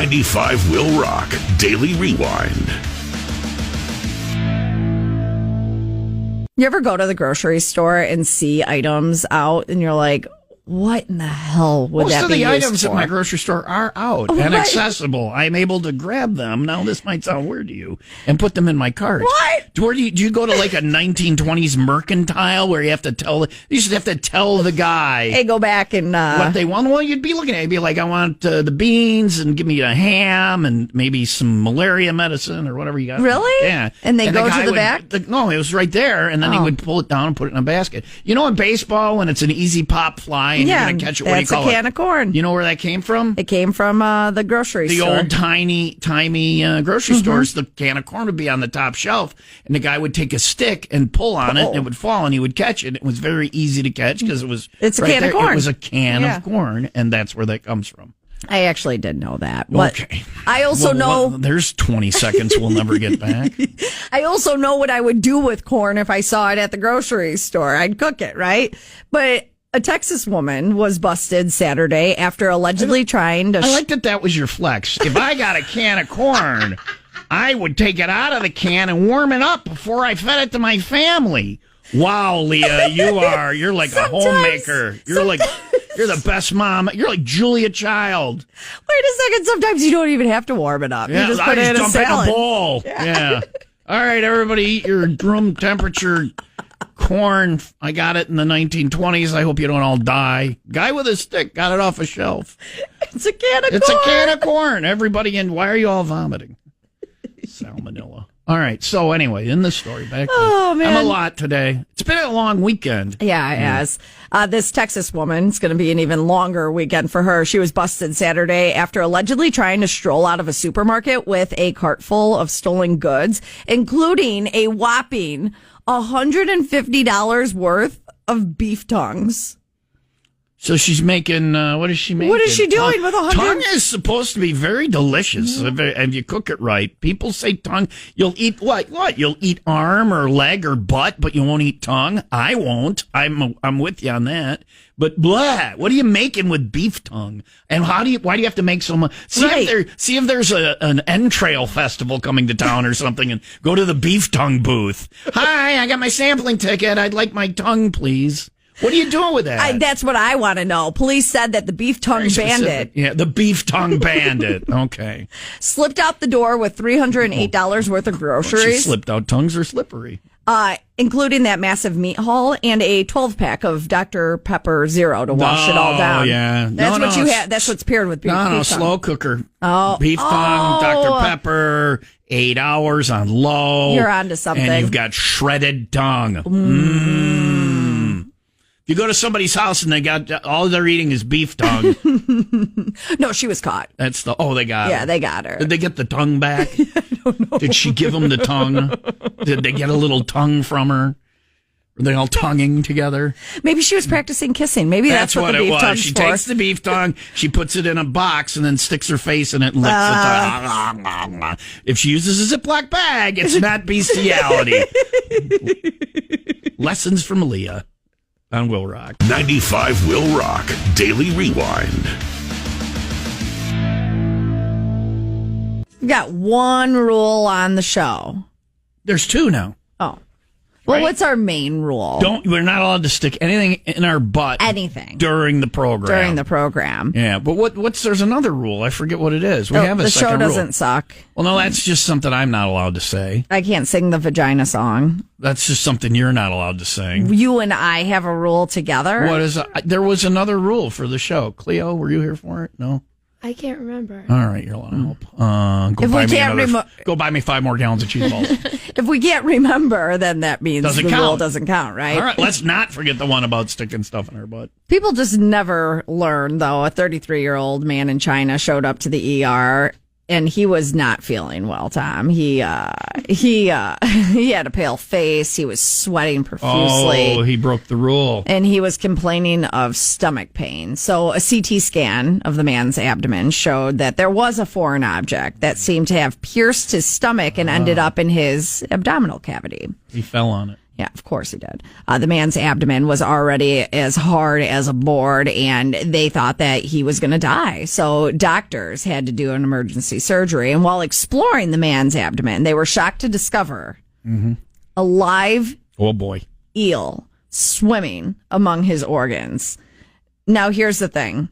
95 Will Rock Daily Rewind. You ever go to the grocery store and see items out and you're like, what in the hell would that be used for? Most of the items at my grocery store are out and accessible. I'm able to grab them. Now, this might sound weird to you, and put them in my cart. What? Do you go to like a 1920s mercantile where you have to tell? You should have to tell the guy. Hey, go back and what they want. Well, you'd be looking at it, you'd be like, I want the beans and give me a ham and maybe some malaria medicine or whatever you got. Really? Yeah. And they go guy to the back? No, it was right there, and then he would pull it down and put it in a basket. You know, in baseball, when it's an easy pop fly and you're going to catch it, what do you call it? That's a can of corn. You know where that came from? It came from the grocery store. The old timey grocery stores. The can of corn would be on the top shelf, and the guy would take a stick and pull on it, and it would fall, and he would catch it. It was very easy to catch because it's a can of corn. It was a can of corn, and that's where that comes from. I actually did know that. But okay. I also know... there's 20 seconds we'll never get back. I also know what I would do with corn if I saw it at the grocery store. I'd cook it, right? But a Texas woman was busted Saturday after allegedly trying to... I like that was your flex. If I got a can of corn, I would take it out of the can and warm it up before I fed it to my family. Wow, Leah, you're like a homemaker. You're the best mom. You're like Julia Child. Wait a second. Sometimes you don't even have to warm it up. Yeah, you just put it in a salad. In a bowl. Yeah. All right, everybody, eat your room temperature corn. I got it in the 1920s. I hope you don't all die. Guy with a stick got it off a shelf. It's a can of corn. It's a can of corn. Everybody in. Why are you all vomiting? Salmonella. All right. So anyway, in the story, back. Man. I'm a lot today. It's been a long weekend. Yeah, it has. This Texas woman, it's going to be an even longer weekend for her. She was busted Saturday after allegedly trying to stroll out of a supermarket with a cart full of stolen goods, including a whopping $150 worth of beef tongues. So she's making, what is she making? What is she doing with 100? Tongue is supposed to be very delicious if you cook it right. People say tongue, you'll eat what? You'll eat arm or leg or butt, but you won't eat tongue? I won't. I'm with you on that. But blah, what are you making with beef tongue? And why do you have to make so much? See if there's an entrail festival coming to town or something, and go to the beef tongue booth. Hi, I got my sampling ticket. I'd like my tongue, please. What are you doing with that? That's what I want to know. Police said that the beef tongue bandit. Yeah, the beef tongue bandit. Okay. Slipped out the door with $308 worth of groceries. She slipped out. Tongues are slippery. Including that massive meat haul and a 12-pack of Dr. Pepper Zero to wash it all down. Oh, yeah. That's what you had. That's what's paired with beef tongue. No, slow cooker. Oh. Beef tongue, Dr. Pepper, 8 hours on low. You're onto something. And you've got shredded tongue. If you go to somebody's house and they got all they're eating is beef tongue. No, she was caught. They got her. Yeah, they got her. Did they get the tongue back? I don't know. Did she give them the tongue? Did they get a little tongue from her? Were they all tonguing together? Maybe she was practicing kissing. Maybe that's what the beef tongue's She for. takes the beef tongue, she puts it in a box, and then sticks her face in it and licks the tongue. If she uses a Ziploc bag, it's not bestiality. Lessons from Leah on Will Rock. 95 Will Rock Daily Rewind. We've got one rule on the show. There's 2 now. Oh. Well, right? What's our main rule? We're not allowed to stick anything in our butt. Anything. During the program. Yeah, but there's another rule. I forget what it is. We have a second rule. The show doesn't suck. Well, no, that's just something I'm not allowed to say. I can't sing the vagina song. That's just something you're not allowed to sing. You and I have a rule together. What is there was another rule for the show. Cleo, were you here for it? No? I can't remember. All right, you're allowed to help. Go buy me 5 more gallons of cheese balls. If we can't remember, then that means the rule doesn't count, right? All right, let's not forget the one about sticking stuff in our butt. People just never learn, though. A 33-year-old man in China showed up to the ER, and he was not feeling well, Tom. He had a pale face. He was sweating profusely. Oh, he broke the rule. And he was complaining of stomach pain. So a CT scan of the man's abdomen showed that there was a foreign object that seemed to have pierced his stomach and ended up in his abdominal cavity. He fell on it. Yeah, of course he did. The man's abdomen was already as hard as a board, and they thought that he was going to die. So doctors had to do an emergency surgery. And while exploring the man's abdomen, they were shocked to discover a live eel swimming among his organs. Now, here's the thing.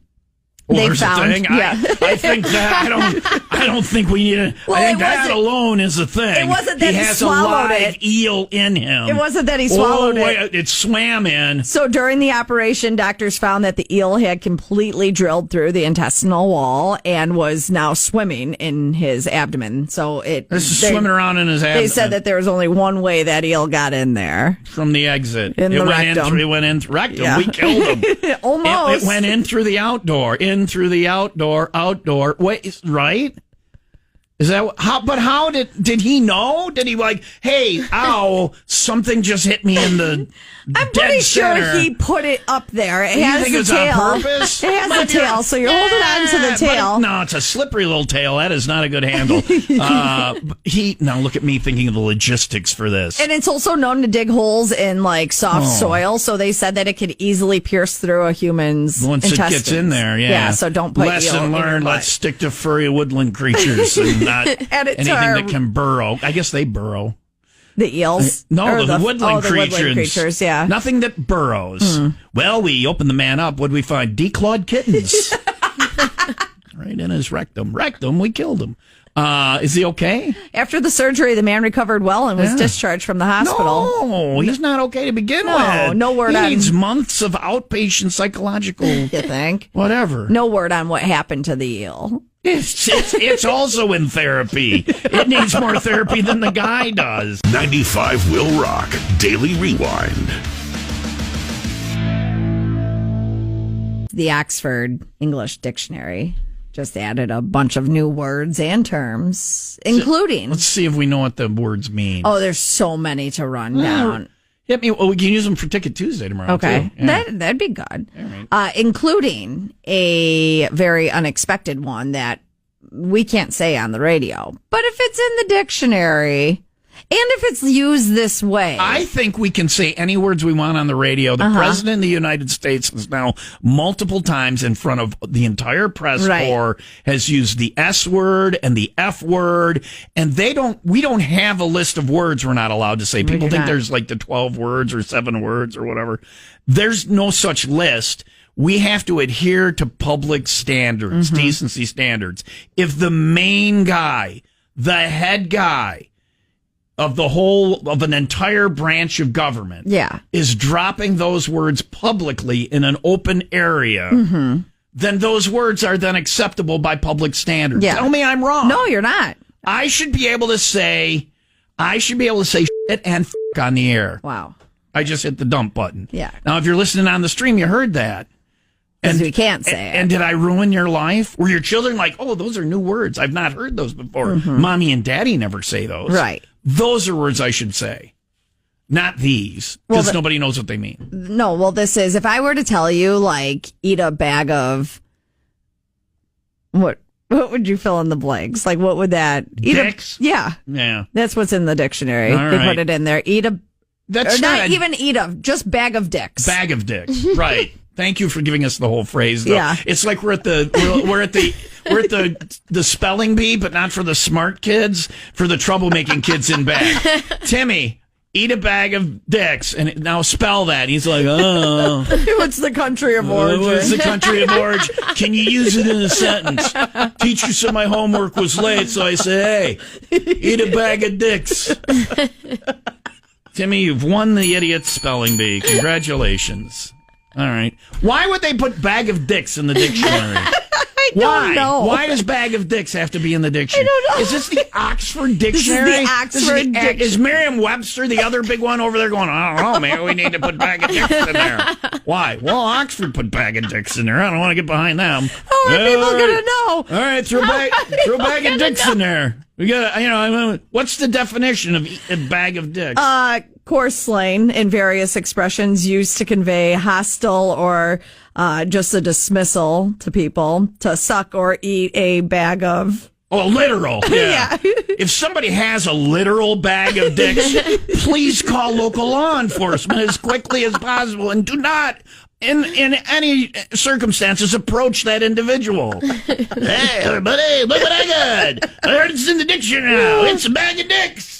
They found, I think that I don't think we need it. Well, I think that alone is a thing. It wasn't that he has swallowed a live eel in him. It wasn't that he swallowed it. It swam in. So during the operation, doctors found that the eel had completely drilled through the intestinal wall and was now swimming in his abdomen. So swimming around in his abdomen. They said that there was only one way that eel got in there. From the exit. It went in through rectum. Yeah. We killed him. Almost. It went in through the outdoor. Through the outdoor. Wait, right? Is that how? But how did he know? Did he hey, ow, something just hit me in the I'm dead pretty center. sure he put it up there. It You has think the it's tail. on purpose? It has the tail, so you're holding on to the tail. No, it's a slippery little tail. That is not a good handle. Now look at me thinking of the logistics for this. And it's also known to dig holes in soft soil, so they said that it could easily pierce through a human's Once intestines. it gets in there, yeah. Yeah, so don't put Lesson learned. Let's stick to furry woodland creatures and not anything that can burrow. I guess they burrow. The eels? No, Or the woodland creatures. The woodland creatures, yeah. Nothing that burrows. Well, we opened the man up. What did we find? Declawed kittens. Right in his rectum. We killed him. Is he okay? After the surgery, the man recovered well and was discharged from the hospital. No, he's not okay to begin with. No word on... He needs months of outpatient psychological... You think? Whatever. No word on what happened to the eel. It's also in therapy. It needs more therapy than the guy does. 95 Will Rock Daily Rewind. The Oxford English Dictionary just added a bunch of new words and terms, including... Let's see if we know what the words mean. Oh, there's so many to run down. We can use them for Ticket Tuesday tomorrow, Okay, too. Yeah. that'd be good. Right. Including a very unexpected one that we can't say on the radio. But if it's in the dictionary... And if it's used this way. I think we can say any words we want on the radio. The President of the United States has now multiple times in front of the entire press corps has used the S word and the F word. And we don't have a list of words we're not allowed to say. People think there's the 12 words or 7 words or whatever. There's no such list. We have to adhere to public standards, decency standards. If the main guy, the head guy, of an entire branch of government is dropping those words publicly in an open area, then those words are then acceptable by public standards. Tell me I'm wrong. No, you're not. I should be able to say shit and f*** on the air. Wow. I just hit the dump button. Yeah. Now, if you're listening on the stream, you heard that. Because we can't say it. And did I ruin your life? Were your children those are new words. I've not heard those before. Mommy and daddy never say those. Right. Those are words I should say. Not these. Because nobody knows what they mean. No, well, this is, if I were to tell you, eat a bag of, what would you fill in the blanks? What would that? Dicks? Yeah. That's what's in the dictionary. All they right. put it in there. Just bag of dicks. Bag of dicks. Right. Thank you for giving us the whole phrase, though. Yeah. It's like we're at the spelling bee, but not for the smart kids, for the troublemaking kids in bag. Timmy, eat a bag of dicks, and now spell that. He's like, oh. What's the country of origin? What's the country of origin? Can you use it in a sentence? Teacher said my homework was late, so I said, hey, eat a bag of dicks. Timmy, you've won the idiot spelling bee. Congratulations. All right. Why would they put bag of dicks in the dictionary? I don't know. Why does bag of dicks have to be in the dictionary? I don't know. Is this the Oxford Dictionary? This is the Oxford Dictionary. Is Merriam-Webster the other big one over there going, I don't know, maybe we need to put bag of dicks in there. Why? Well, Oxford put bag of dicks in there. I don't want to get behind them. How are people going to know? All right, throw a bag of dicks in there. We got what's the definition of a bag of dicks? Coarse slang in various expressions used to convey hostile or just a dismissal to people. To suck or eat a bag of Oh, literal. Yeah. If somebody has a literal bag of dicks, please call local law enforcement as quickly as possible, and do not, in any circumstances, approach that individual. Hey, everybody, look what I got. I heard it's in the dictionary now. It's a bag of dicks.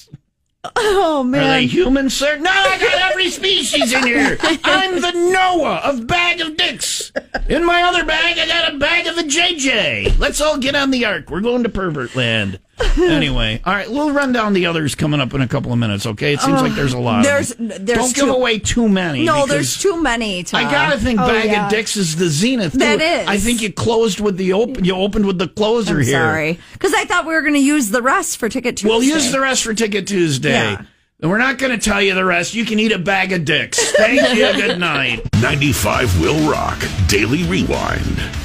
Oh, man. Are they human, sir? No, I got every species in here. I'm the Noah of bag of dicks. In my other bag, I got a bag of the JJ. Let's all get on the ark. We're going to pervert land. Anyway, all right, we'll run down the others coming up in a couple of minutes, okay? It seems like there's a lot of them. Don't give away too many. No, there's too many. I gotta think bag of dicks is the zenith. That is. I think you closed with the you opened with the closer here. Sorry, because I thought we were going to use the rest for Ticket Tuesday. We'll use the rest for Ticket Tuesday. Yeah. And we're not going to tell you the rest. You can eat a bag of dicks. Thank you. Good night. 95 Will Rock Daily Rewind.